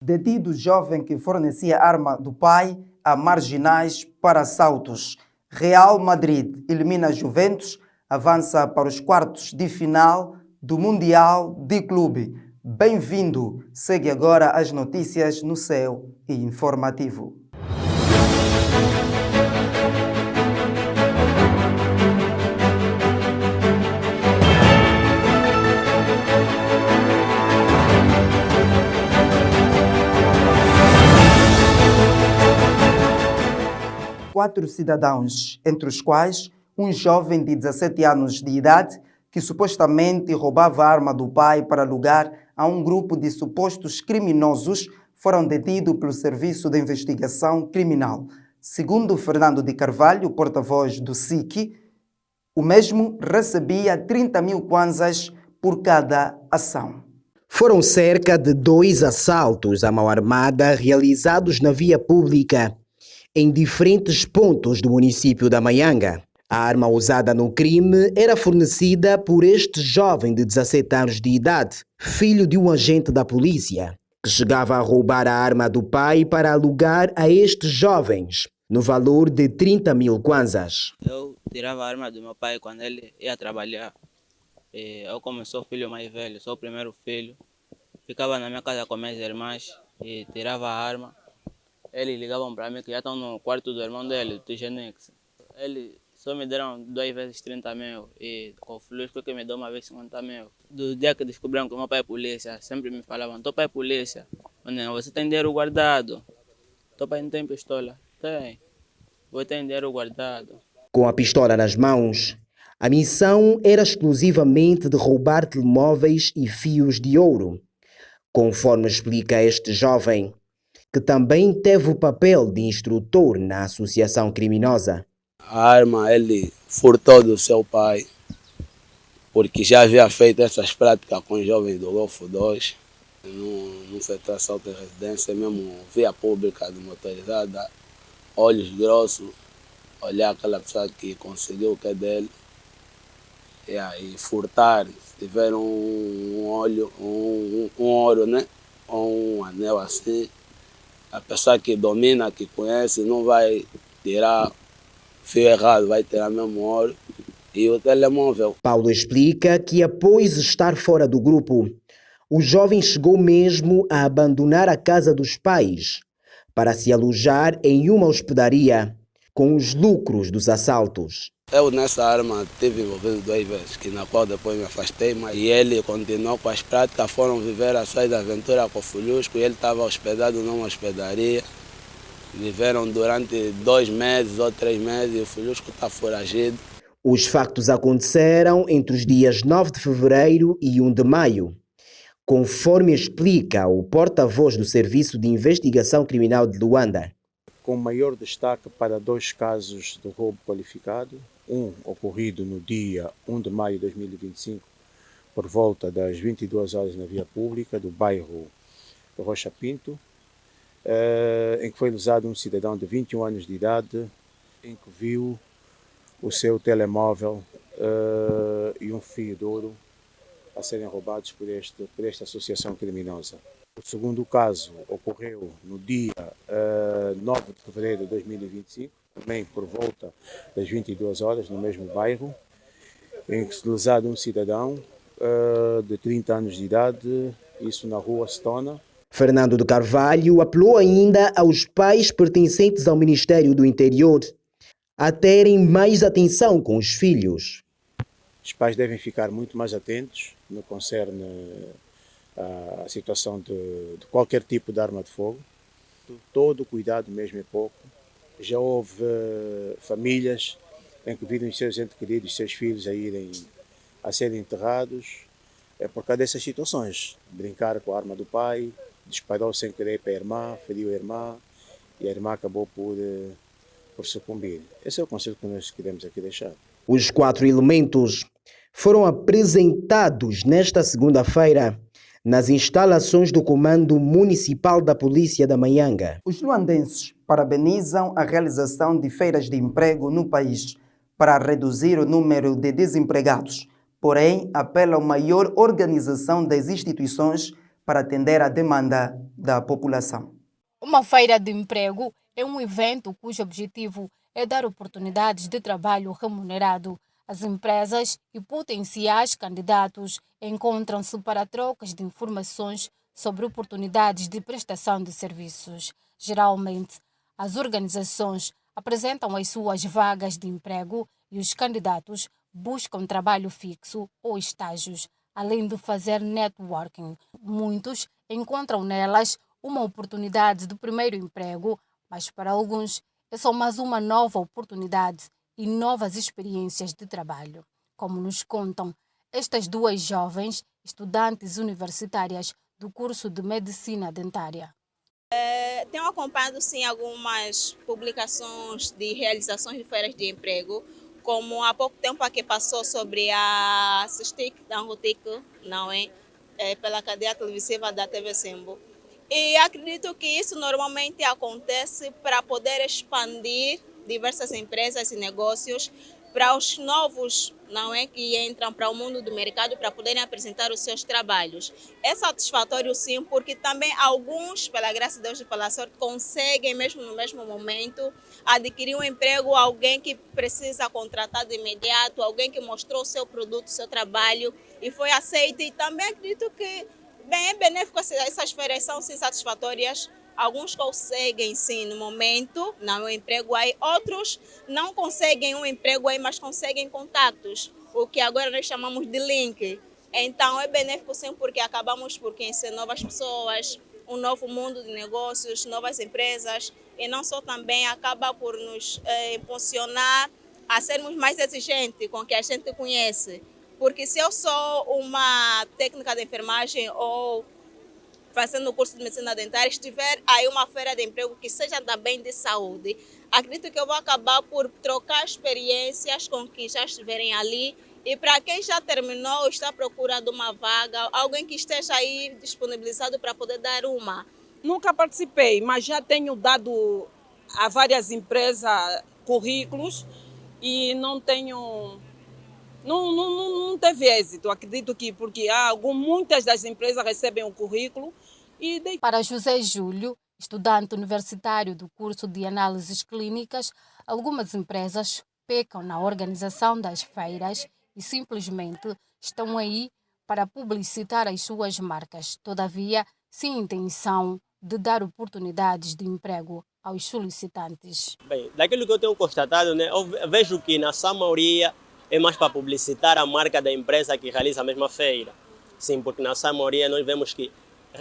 Detido jovem que fornecia arma do pai a marginais para assaltos. Real Madrid elimina Juventus, avança para os quartos de final do Mundial de Clube. Bem-vindo! Segue agora as notícias no seu informativo. Quatro cidadãos, entre os quais um jovem de 17 anos de idade que supostamente roubava a arma do pai para alugar a um grupo de supostos criminosos, foram detidos pelo Serviço de Investigação Criminal. Segundo Fernando de Carvalho, porta-voz do SIC, o mesmo recebia 30 mil kwanzas por cada ação. Foram cerca de 2 assaltos à mão armada realizados na via pública em diferentes pontos do município da Maianga. A arma usada no crime era fornecida por este jovem de 17 anos de idade, filho de um agente da polícia, que chegava a roubar a arma do pai para alugar a estes jovens, no valor de 30 mil kwanzas. Eu tirava a arma do meu pai quando ele ia trabalhar. Eu, como sou o filho mais velho, sou o primeiro filho, ficava na minha casa com minhas irmãs e tirava a arma. Eles ligavam para mim que já estão no quarto do irmão dele, do Tigenex. Eles só me deram 2 vezes 30 mil e com o Flusco que me deu uma vez 50 mil. Do dia que descobriram que meu pai é polícia, sempre me falavam: teu pai é polícia, você tem dinheiro guardado, teu pai não tem pistola? Tem, você tem dinheiro guardado. Com a pistola nas mãos, a missão era exclusivamente de roubar telemóveis e fios de ouro, conforme explica este jovem, que também teve o papel de instrutor na associação criminosa. A arma ele furtou do seu pai, porque já havia feito essas práticas com os jovens do Golfo 2. Não foi assalto de residência, mesmo via pública de motorizada, olhos grossos, olhar aquela pessoa que conseguiu o que é dele. E aí furtar, se tiver um ouro, né? Ou um anel assim, a pessoa que domina, que conhece, não vai tirar fio errado, vai tirar mesmo ouro e o telemóvel. Paulo explica que após estar fora do grupo, o jovem chegou mesmo a abandonar a casa dos pais para se alojar em uma hospedaria com os lucros dos assaltos. Eu nessa arma tive envolvido 2 vezes, que na qual depois me afastei, e ele continuou com as práticas, foram viver as suas aventuras com o Fulusco, e ele estava hospedado numa hospedaria. Viveram durante 2 meses ou 3 meses e o Fulusco está foragido. Os factos aconteceram entre os dias 9 de fevereiro e 1 de maio, conforme explica o porta-voz do Serviço de Investigação Criminal de Luanda. Com maior destaque para 2 casos de roubo qualificado, um ocorrido no dia 1 de maio de 2025, por volta das 22 horas na via pública do bairro Rocha Pinto, em que foi usado um cidadão de 21 anos de idade, em que viu o seu telemóvel e um fio de ouro a serem roubados por esta associação criminosa. O segundo caso ocorreu no dia 9 de fevereiro de 2025, também por volta das 22 horas, no mesmo bairro, em que foi usado um cidadão de 30 anos de idade, isso na rua Stona. Fernando de Carvalho apelou ainda aos pais pertencentes ao Ministério do Interior a terem mais atenção com os filhos. Os pais devem ficar muito mais atentos no que concerne a situação de qualquer tipo de arma de fogo. Todo cuidado mesmo é pouco. Já houve famílias em que viram os seus entes queridos, seus filhos a serem enterrados por causa dessas situações. Brincar com a arma do pai, disparou sem querer para a irmã, feriu a irmã e a irmã acabou por sucumbir. Esse é o conselho que nós queremos aqui deixar. Os 4 elementos foram apresentados nesta segunda-feira nas instalações do Comando Municipal da Polícia da Maianga. Os luandenses parabenizam a realização de feiras de emprego no país para reduzir o número de desempregados, porém apelam a maior organização das instituições para atender à demanda da população. Uma feira de emprego é um evento cujo objetivo é dar oportunidades de trabalho remunerado. As empresas e potenciais candidatos encontram-se para trocas de informações sobre oportunidades de prestação de serviços. Geralmente, as organizações apresentam as suas vagas de emprego e os candidatos buscam trabalho fixo ou estágios, além de fazer networking. Muitos encontram nelas uma oportunidade de primeiro emprego, mas para alguns é só mais uma nova oportunidade e novas experiências de trabalho. Como nos contam estas duas jovens estudantes universitárias do curso de Medicina Dentária. Tenho acompanhado sim algumas publicações de realizações de feiras de emprego, como há pouco tempo aqui passou sobre a SISTIC da Angotic, não é? Pela cadeia televisiva da TV Sembo. E acredito que isso normalmente acontece para poder expandir diversas empresas e negócios para os novos, não é, que entram para o mundo do mercado para poderem apresentar os seus trabalhos. É satisfatório sim, porque também alguns, pela graça de Deus e pela sorte, conseguem mesmo no mesmo momento adquirir um emprego, alguém que precisa contratar de imediato, alguém que mostrou o seu produto, o seu trabalho e foi aceito. E também acredito que bem, é benéfico, essas feiras são sim satisfatórias. Alguns conseguem sim no momento, não um emprego aí, outros não conseguem um emprego aí, mas conseguem contatos, o que agora nós chamamos de link. Então é benéfico sim porque acabamos por conhecer novas pessoas, um novo mundo de negócios, novas empresas e não só também acaba por nos impulsionar a sermos mais exigentes com o que a gente conhece. Porque se eu sou uma técnica de enfermagem ou fazendo o curso de medicina dentária, estiver aí uma feira de emprego que seja também de saúde, acredito que eu vou acabar por trocar experiências com quem já estiverem ali e para quem já terminou ou está à procura de uma vaga, alguém que esteja aí disponibilizado para poder dar uma. Nunca participei, mas já tenho dado a várias empresas currículos e não tenho... Não teve êxito, acredito que porque muitas das empresas recebem o currículo e... Para José Júlio, estudante universitário do curso de análises clínicas, algumas empresas pecam na organização das feiras e simplesmente estão aí para publicitar as suas marcas, todavia sem intenção de dar oportunidades de emprego aos solicitantes. Bem, daquilo que eu tenho constatado, né, eu vejo que na sua maioria é mais para publicitar a marca da empresa que realiza a mesma feira. Sim, porque na sua maioria nós vemos que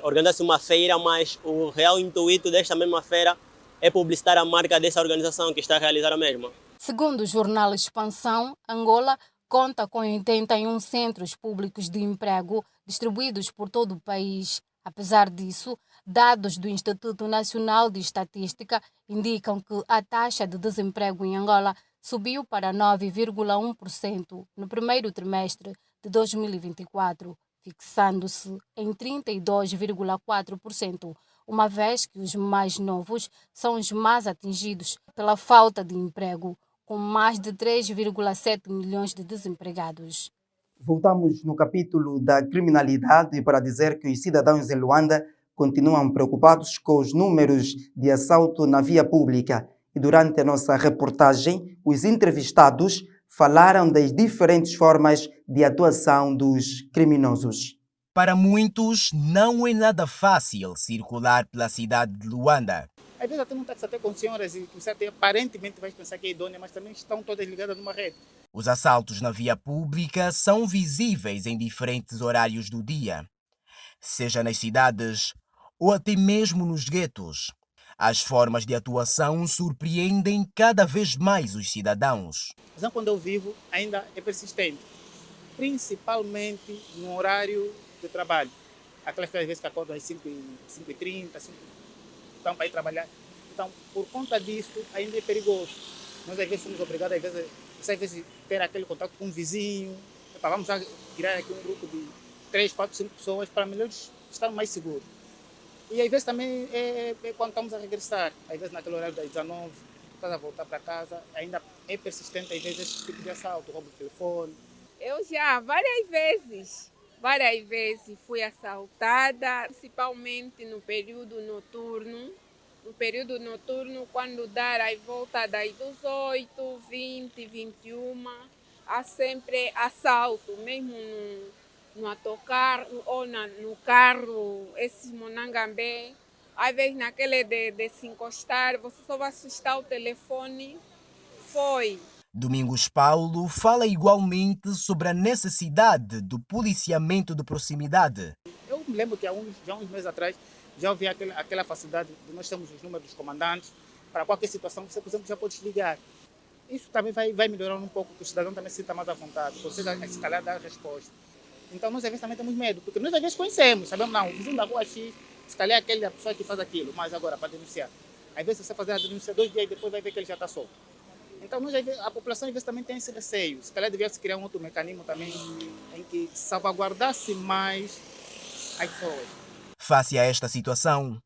organiza-se uma feira, mas o real intuito desta mesma feira é publicitar a marca dessa organização que está a realizar a mesma. Segundo o jornal Expansão, Angola conta com 81 centros públicos de emprego distribuídos por todo o país. Apesar disso, dados do Instituto Nacional de Estatística indicam que a taxa de desemprego em Angola subiu para 9,1% no primeiro trimestre de 2024, fixando-se em 32,4%, uma vez que os mais novos são os mais atingidos pela falta de emprego, com mais de 3,7 milhões de desempregados. Voltamos no capítulo da criminalidade para dizer que os cidadãos em Luanda continuam preocupados com os números de assalto na via pública. E durante a nossa reportagem, os entrevistados falaram das diferentes formas de atuação dos criminosos. Para muitos, não é nada fácil circular pela cidade de Luanda. Às vezes até não está até com senhoras e você até aparentemente vai pensar que é idônea, mas também estão todas ligadas numa rede. Os assaltos na via pública são visíveis em diferentes horários do dia, seja nas cidades ou até mesmo nos guetos. As formas de atuação surpreendem cada vez mais os cidadãos. Mas quando eu vivo ainda é persistente, principalmente no horário de trabalho. Aquelas que às vezes que acordam às 5h30, estão para ir trabalhar. Então, por conta disso, ainda é perigoso. Nós às vezes somos obrigados, às vezes ter aquele contato com um vizinho. Vamos já criar aqui um grupo de 3, 4, 5 pessoas para melhor estar mais seguros. E às vezes também é quando estamos a regressar, às vezes naquele horário das 19, estás a voltar para casa, ainda é persistente às vezes esse tipo de assalto, roubo de telefone. Eu já, várias vezes, Várias vezes fui assaltada, principalmente no período noturno. No período noturno, quando dar a volta das 18, 20, 21, há sempre assalto, mesmo no autocarro ou no carro, esse monangambé. Às vezes naquele de se encostar, você só vai assustar o telefone, foi. Domingos Paulo fala igualmente sobre a necessidade do policiamento de proximidade. Eu me lembro que já há uns meses atrás já havia aquela facilidade de nós termos os números dos comandantes, para qualquer situação você, por exemplo, já pode ligar. Isso também vai melhorar um pouco, que o cidadão também se sinta mais à vontade, você se calhar dar a resposta. Então nós às vezes também temos medo, porque nós às vezes conhecemos, sabemos, não, o vizinho da rua X, se calhar é aquela pessoa que faz aquilo, mas agora para denunciar. Às vezes você fazer a denúncia 2 dias e depois vai ver que ele já está solto. Então nós, a população às vezes também tem esse receio, se calhar deveria se criar um outro mecanismo também em que salvaguardasse mais as pessoas. Face a esta situação,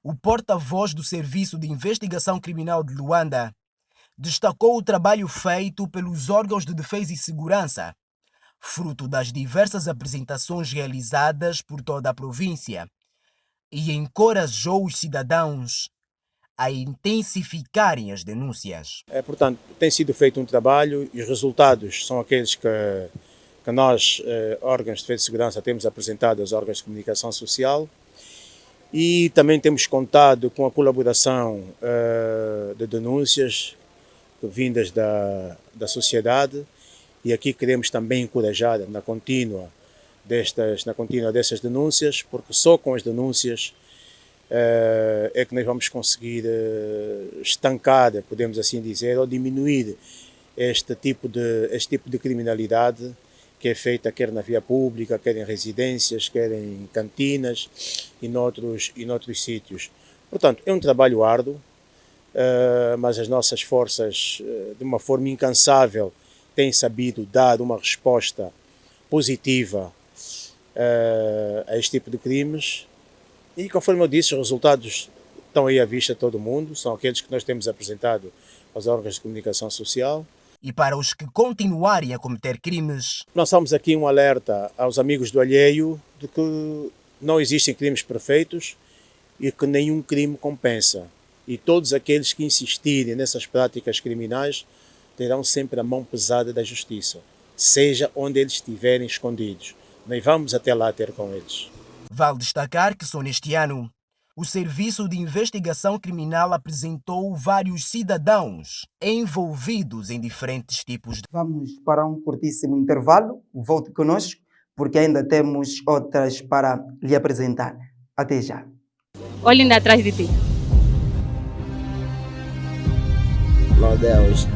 o porta-voz do Serviço de Investigação Criminal de Luanda destacou o trabalho feito pelos órgãos de defesa e segurança, fruto das diversas apresentações realizadas por toda a província, e encorajou os cidadãos a intensificarem as denúncias. Portanto, tem sido feito um trabalho e os resultados são aqueles que nós, órgãos de defesa e segurança, temos apresentado aos órgãos de comunicação social. E também temos contado com a colaboração de denúncias vindas da sociedade, e aqui queremos também encorajar na contínua dessas denúncias, porque só com as denúncias é que nós vamos conseguir estancar, podemos assim dizer, ou diminuir este tipo de criminalidade que é feita quer na via pública, quer em residências, quer em cantinas e noutros sítios. Portanto, é um trabalho árduo, mas as nossas forças, de uma forma incansável, têm sabido dar uma resposta positiva a este tipo de crimes. E, conforme eu disse, os resultados estão aí à vista de todo mundo, são aqueles que nós temos apresentado aos órgãos de comunicação social. E para os que continuarem a cometer crimes, lançamos aqui um alerta aos amigos do alheio de que não existem crimes perfeitos e que nenhum crime compensa. E todos aqueles que insistirem nessas práticas criminais terão sempre a mão pesada da justiça, seja onde eles estiverem escondidos. Nós vamos até lá ter com eles. Vale destacar que só neste ano o Serviço de Investigação Criminal apresentou vários cidadãos envolvidos em diferentes tipos de... Vamos para um curtíssimo intervalo. Volte conosco, porque ainda temos outras para lhe apresentar. Até já. Olha ainda atrás de ti. Meu Deus.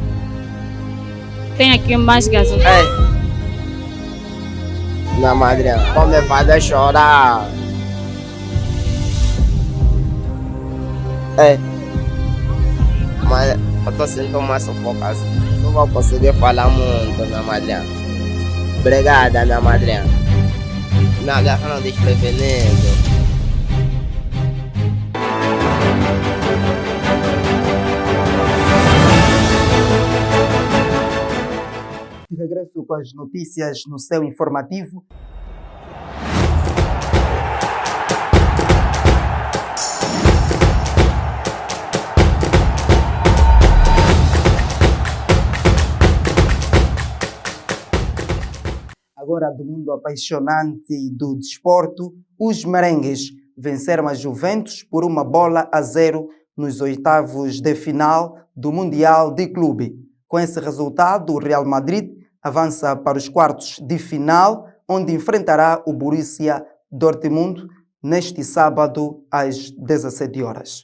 Tem aqui mais gasolina. Na madrinha, como me faz chorar. Mas eu tô sentindo uma sufocação. Não vou conseguir falar muito, minha madrinha. Obrigada, minha madrinha. Me agarrando desprevenido. De regresso com as notícias no seu informativo. Agora do mundo apaixonante do desporto, os merengues venceram a Juventus por 1-0 nos oitavos de final do Mundial de Clube. Com esse resultado, o Real Madrid avança para os quartos de final, onde enfrentará o Borussia Dortmund neste sábado às 17 horas.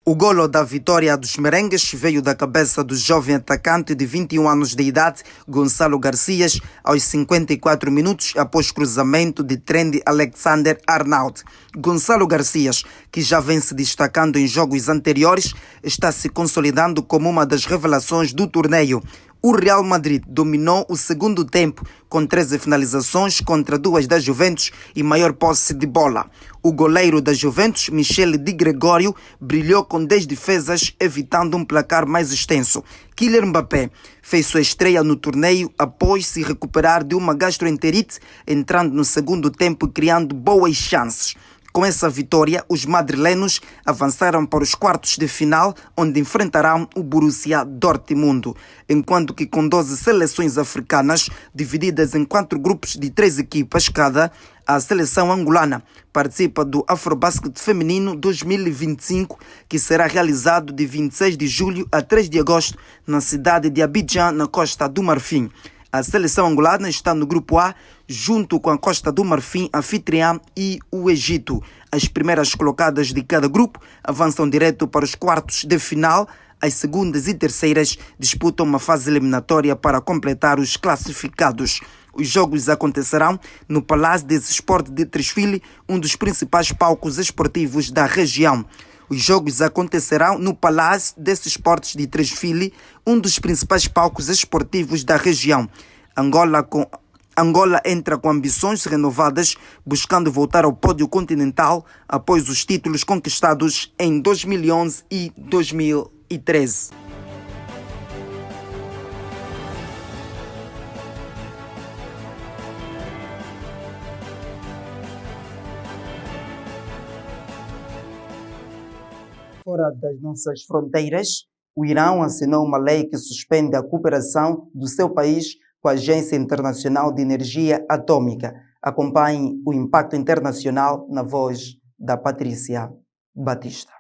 O golo da vitória dos merengues veio da cabeça do jovem atacante de 21 anos de idade, Gonçalo Garcias, aos 54 minutos após cruzamento de Trent Alexander-Arnold. Gonçalo Garcias, que já vem se destacando em jogos anteriores, está se consolidando como uma das revelações do torneio. O Real Madrid dominou o segundo tempo com 13 finalizações contra 2 da Juventus e maior posse de bola. O goleiro da Juventus, Michele Di Gregorio, brilhou com 10 defesas, evitando um placar mais extenso. Kylian Mbappé fez sua estreia no torneio após se recuperar de uma gastroenterite, entrando no segundo tempo e criando boas chances. Com essa vitória, os madrilenos avançaram para os quartos de final, onde enfrentarão o Borussia Dortmund, enquanto que com 12 seleções africanas, divididas em 4 grupos de 3 equipas cada, a seleção angolana participa do Afrobasket Feminino 2025, que será realizado de 26 de julho a 3 de agosto na cidade de Abidjan, na Costa do Marfim. A seleção angolana está no grupo A, junto com a Costa do Marfim, anfitriã, e o Egito. As primeiras colocadas de cada grupo avançam direto para os quartos de final. As segundas e terceiras disputam uma fase eliminatória para completar os classificados. Os jogos acontecerão no Palácio des Sports de Treichville, um dos principais palcos esportivos da região. Os jogos acontecerão no Palácio des Sports de Treichville, um dos principais palcos esportivos da região. Angola entra com ambições renovadas, buscando voltar ao pódio continental após os títulos conquistados em 2011 e 2013. Fora das nossas fronteiras, o Irão assinou uma lei que suspende a cooperação do seu país com a Agência Internacional de Energia Atômica. Acompanhe o impacto internacional na voz da Patrícia Batista.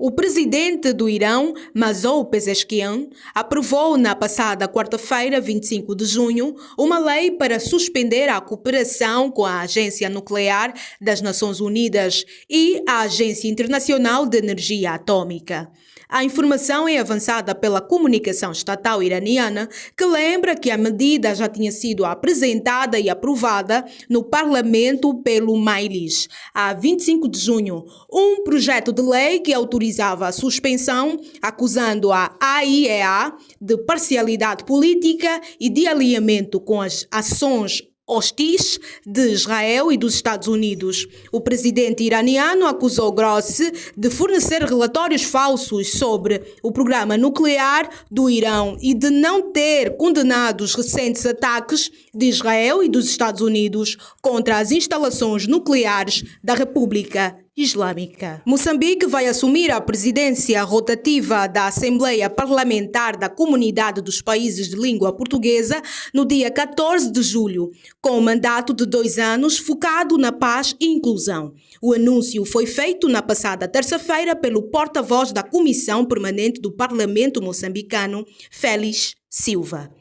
O presidente do Irão, Masoud Pezeshkian, aprovou na passada quarta-feira, 25 de junho, uma lei para suspender a cooperação com a Agência Nuclear das Nações Unidas e a Agência Internacional de Energia Atômica. A informação é avançada pela comunicação estatal iraniana, que lembra que a medida já tinha sido apresentada e aprovada no Parlamento pelo Majlis. Há 25 de junho, um projeto de lei que autorizava a suspensão, acusando a AIEA de parcialidade política e de alinhamento com as ações hostis de Israel e dos Estados Unidos. O presidente iraniano acusou Grossi de fornecer relatórios falsos sobre o programa nuclear do Irão e de não ter condenado os recentes ataques de Israel e dos Estados Unidos contra as instalações nucleares da República Islâmica. Moçambique vai assumir a presidência rotativa da Assembleia Parlamentar da Comunidade dos Países de Língua Portuguesa no dia 14 de julho, com um mandato de 2 anos focado na paz e inclusão. O anúncio foi feito na passada terça-feira pelo porta-voz da Comissão Permanente do Parlamento moçambicano, Félix Silva.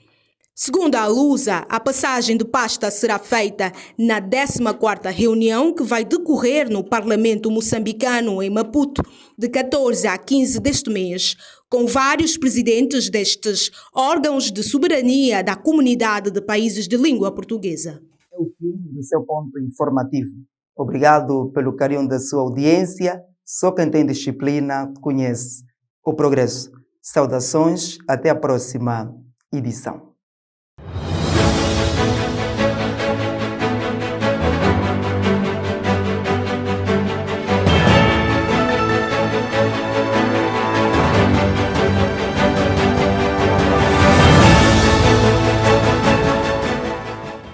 Segundo a Lusa, a passagem de pasta será feita na 14ª reunião que vai decorrer no Parlamento moçambicano em Maputo, de 14 a 15 deste mês, com vários presidentes destes órgãos de soberania da Comunidade de Países de Língua Portuguesa. É o fim do seu ponto informativo. Obrigado pelo carinho da sua audiência. Só quem tem disciplina conhece o progresso. Saudações, até a próxima edição.